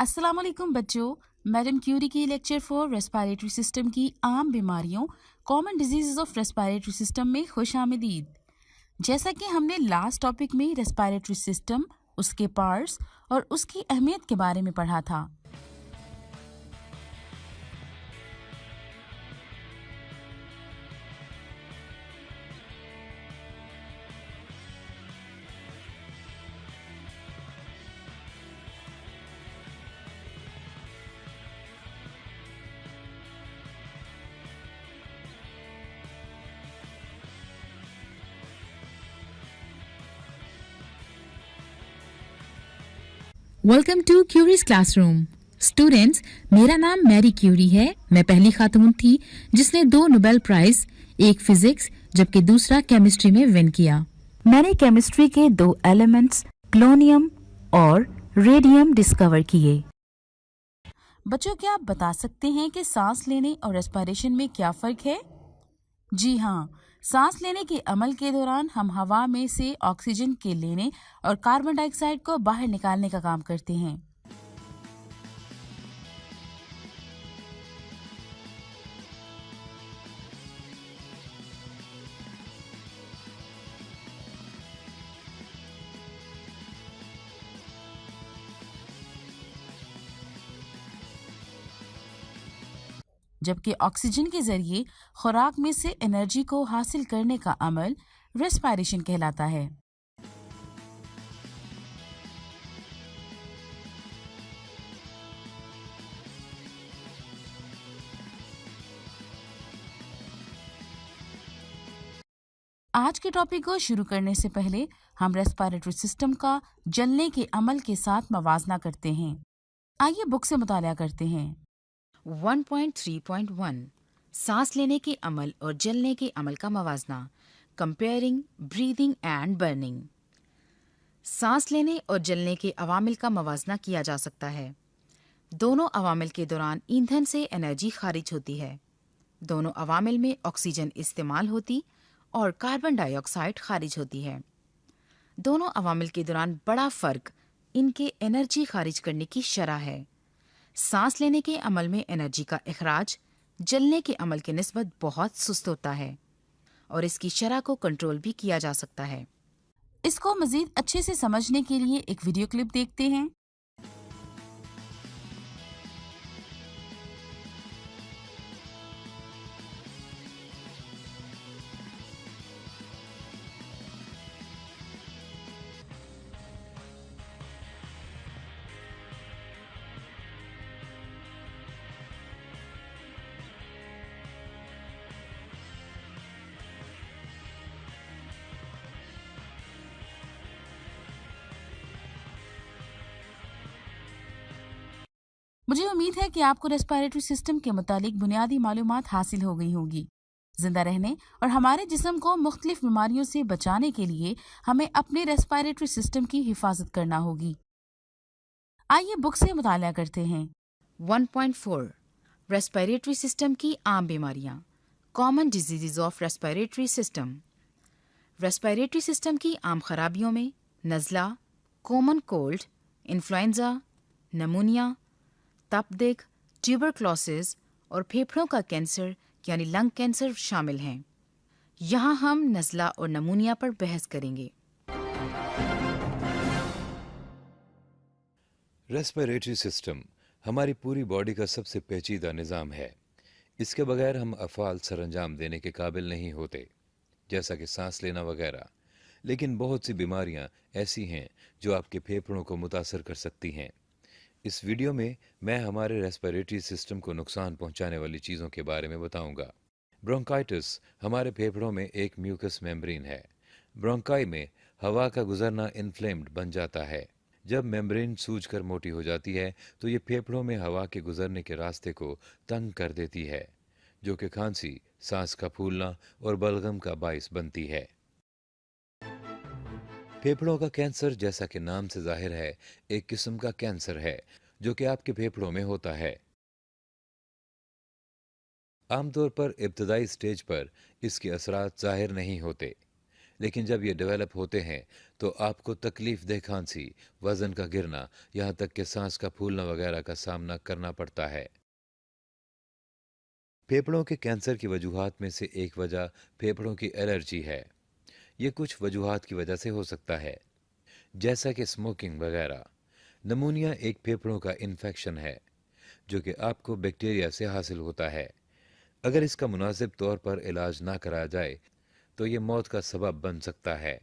अस्सलाम वालेकुम बच्चों, मैडम क्यूरी की लेक्चर फॉर रेस्पिरेटरी सिस्टम की आम बीमारियों common diseases of respiratory system में खुश आमदीद। जैसा कि हमने लास्ट टॉपिक में रेस्पिरेटरी सिस्टम, उसके पार्ट्स और उसकी अहमियत के बारे में पढ़ा था। Welcome to Curie's classroom. Students, मेरा नाम मैरी क्यूरी है। मैं पहली खातून थी जिसने 2 नोबेल प्राइज, एक फिजिक्स जबकि दूसरा केमिस्ट्री में विन किया। मैंने केमिस्ट्री के 2 एलिमेंट्स प्लोनियम और रेडियम डिस्कवर किए। बच्चों, क्या आप बता सकते हैं कि सांस लेने और रेस्पिरेशन में क्या फर्क है? जी हाँ, सांस लेने के अमल के दौरान हम हवा में से ऑक्सीजन के लेने और कार्बन डाइऑक्साइड को बाहर निकालने का काम करते हैं। जबकि ऑक्सीजन के जरिए खुराक में से एनर्जी को हासिल करने का अमल रेस्पिरेशन कहलाता है। आज के टॉपिक को शुरू करने से पहले हम रेस्पिरेटरी सिस्टम का जलने के अमल के साथ मवाजना करते हैं। आइए बुक से मुताला करते हैं। 1.3.1 सांस लेने के अमल और जलने के अमल का मवाजना, कंपेयरिंग ब्रीदिंग एंड बर्निंग। सांस लेने और जलने के अवामिल का मवाजना किया जा सकता है। दोनों अवामिल के दौरान ईंधन से एनर्जी खारिज होती है। दोनों अवामिल में ऑक्सीजन इस्तेमाल होती और कार्बन डाइऑक्साइड खारिज होती है। दोनों अवामिल के दौरान बड़ा फर्क इनके एनर्जी खारिज करने की शरह है। सांस लेने के अमल में एनर्जी का इखराज जलने के अमल के निस्बत बहुत सुस्त होता है और इसकी शरह को कंट्रोल भी किया जा सकता है। इसको मजीद अच्छे से समझने के लिए एक वीडियो क्लिप देखते हैं। मुझे उम्मीद है कि आपको रेस्पिरेटरी सिस्टम के मुतालिक बुनियादी मालूमात हासिल हो गई होगी। जिंदा रहने और हमारे जिस्म को मुख्तलिफ बीमारियों से बचाने के लिए हमें अपने रेस्पिरेटरी सिस्टम की हिफाजत करना होगी। आइए बुक से मुताला करते हैं। 1.4 रेस्पिरेटरी सिस्टम की आम बीमारियां, common diseases of respiratory system. Respiratory system की आम खराबियों में नज़ला, कॉमन कोल्ड, इन्फ्लुएंजा, नमूनिया, तपदिक, ट्यूबरक्लोसिस और फेफड़ों का कैंसर यानी लंग कैंसर शामिल हैं। यहाँ हम नज़ला और नमूनिया पर बहस करेंगे। रेस्पिरेटरी सिस्टम हमारी पूरी बॉडी का सबसे पेचीदा निज़ाम है। इसके बगैर हम अफ़आल सरअंजाम देने के काबिल नहीं होते, जैसा कि सांस लेना वगैरह। लेकिन बहुत सी बीमारियां ऐसी हैं जो आपके फेफड़ों को मुतासर कर सकती हैं। इस वीडियो में मैं हमारे रेस्पिरेटरी सिस्टम को नुकसान पहुंचाने वाली चीज़ों के बारे में बताऊंगा। ब्रोंकाइटिस हमारे फेफड़ों में एक म्यूकस मेम्ब्रेन है। ब्रोंकाई में हवा का गुजरना इन्फ्लेम्ड बन जाता है। जब मेम्ब्रेन सूजकर मोटी हो जाती है तो ये फेफड़ों में हवा के गुजरने के रास्ते को तंग कर देती है, जो कि खांसी, सांस का फूलना और बलगम का बाइस बनती है। फेफड़ों का कैंसर, जैसा कि नाम से जाहिर है, एक किस्म का कैंसर है जो कि आपके फेफड़ों में होता है। आमतौर पर इब्तदाई स्टेज पर इसके असरात जाहिर नहीं होते, लेकिन जब ये डेवलप होते हैं तो आपको तकलीफ दह खांसी, वजन का गिरना, यहाँ तक कि सांस का फूलना वगैरह का सामना करना पड़ता है। फेफड़ों के कैंसर की वजूहात में से एक वजह फेफड़ों की एलर्जी है। ये कुछ वजूहात की वजह से हो सकता है, जैसा कि स्मोकिंग वगैरह। नमूनिया एक फेफड़ों का इन्फेक्शन है जो कि आपको बैक्टीरिया से हासिल होता है। अगर इसका मुनासिब तौर पर इलाज ना कराया जाए तो ये मौत का सबब बन सकता है।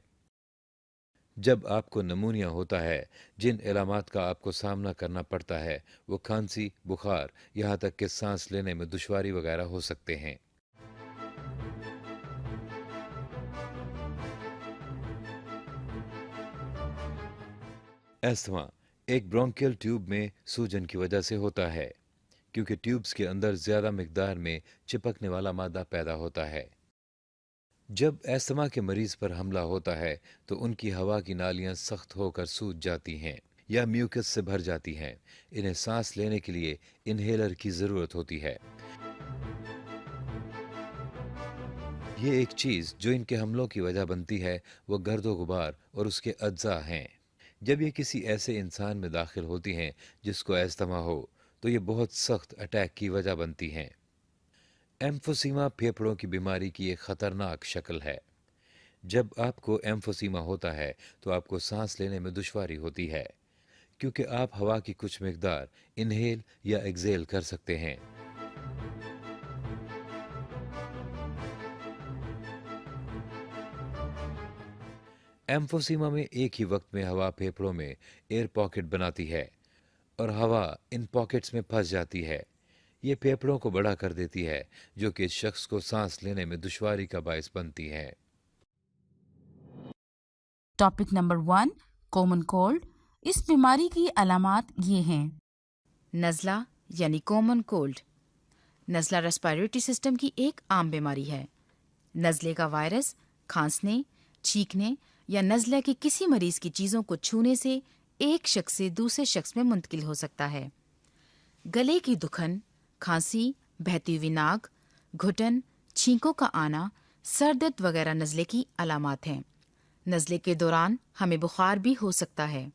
जब आपको नमूनिया होता है, जिन इलामात का आपको सामना करना पड़ता है वो खांसी, बुखार, यहाँ तक कि सांस लेने में दुश्वारी वगैरह हो सकते हैं। अस्थमा एक ब्रोंकियल ट्यूब में सूजन की वजह से होता है, क्योंकि ट्यूब्स के अंदर ज़्यादा मिकदार में चिपकने वाला मादा पैदा होता है। जब अस्थमा के मरीज पर हमला होता है तो उनकी हवा की नालियां सख्त होकर सूज जाती हैं या म्यूकस से भर जाती हैं। इन्हें सांस लेने के लिए इन्हेलर की ज़रूरत होती है। ये एक चीज़ जो इनके हमलों की वजह बनती है वो गर्दो गुबार और उसके अज्जा हैं। जब ये किसी ऐसे इंसान में दाखिल होती हैं जिसको अस्थमा हो तो ये बहुत सख्त अटैक की वजह बनती हैं। एम्फोसीमा फेफड़ों की बीमारी की एक ख़तरनाक शक्ल है। जब आपको एम्फोसीमा होता है तो आपको सांस लेने में दुश्वारी होती है, क्योंकि आप हवा की कुछ मिकदार इनहेल या एक्सेल कर सकते हैं। एम्फोसीमा में एक ही वक्त में हवा फेफड़ों में एयर पॉकेट बनाती है और हवा इन पॉकेट्स में फंस जाती है। ये फेफड़ों को बड़ा कर देती है, जो कि इस शख्स को सांस लेने में दुश्वारी का बायस बनती है। Topic number 1, common cold. इस बीमारी की अलामात ये हैं। नज़ला यानी कॉमन कोल्ड। नज़ला रेस्पिरेटरी सिस्टम की एक आम बीमारी है। नज़ले का वायरस खांसने, छींकने या नज़ला के किसी मरीज की चीज़ों को छूने से एक शख्स से दूसरे शख्स में मुंतकिल हो सकता है। गले की दुखन, खांसी, बहती हुई नाक, घुटन, छींकों का आना, सर दर्द वगैरह नज़ले की अलामात हैं। नज़ले के दौरान हमें बुखार भी हो सकता है।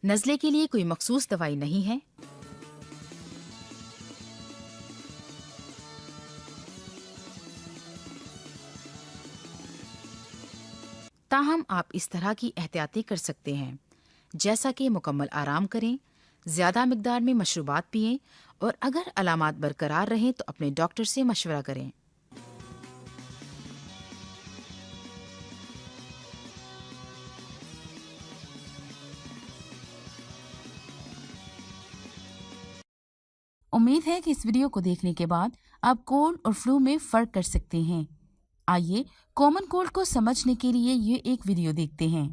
नज़ले के लिए कोई मखसूस दवाई नहीं है। ताहम आप इस तरह की एहतियातें कर सकते हैं, जैसा कि मुकम्मल आराम करें, ज़्यादा मिकदार में मशरूबात पिएं और अगर अलामात बरकरार रहें तो अपने डॉक्टर से मशवरा करें। उम्मीद है कि इस वीडियो को देखने के बाद आप कोल्ड और फ्लू में फ़र्क कर सकते हैं। आइए कॉमन कोल्ड को समझने के लिए ये एक वीडियो देखते हैं।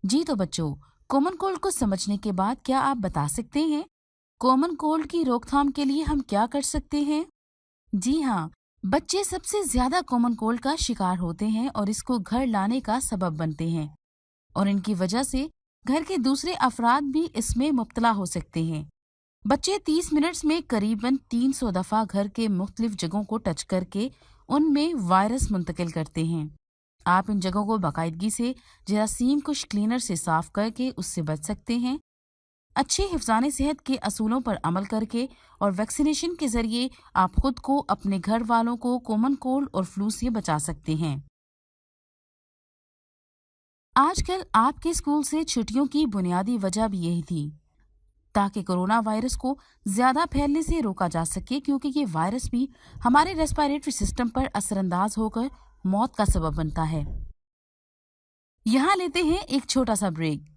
जी तो बच्चों, कॉमन कोल्ड को समझने के बाद क्या आप बता सकते हैं कॉमन कोल्ड की रोकथाम के लिए हम क्या कर सकते हैं? जी हाँ, बच्चे सबसे ज्यादा कॉमन कोल्ड का शिकार होते हैं और इसको घर लाने का सबब बनते हैं। और इनकी वजह से घर के दूसरे अफराद भी इसमें मुब्तला हो सकते हैं। बच्चे 30 मिनट्स में करीबन 300 दफा घर के मुख्तलिफ जगहों को टच करके उनमें वायरस मुंतकिल करते हैं। आप इन जगहों को बाकायदगी से जरासीम कुश क्लीनर से साफ करके उससे बच सकते हैं। अच्छे हिफ्ज़ाने सेहत के असूलों पर अमल करके और वैक्सीनेशन के जरिए आप खुद को, अपने घर वालों को कॉमन कोल्ड और फ्लू से बचा सकते हैं। आजकल आपके स्कूल से छुट्टियों की बुनियादी वजह भी यही थी, ताकि कोरोना वायरस को ज्यादा फैलने से रोका जा सके, क्योंकि ये वायरस भी हमारे रेस्पिरेटरी सिस्टम पर असरअंदाज होकर मौत का सबब बनता है। यहाँ लेते हैं एक छोटा सा ब्रेक।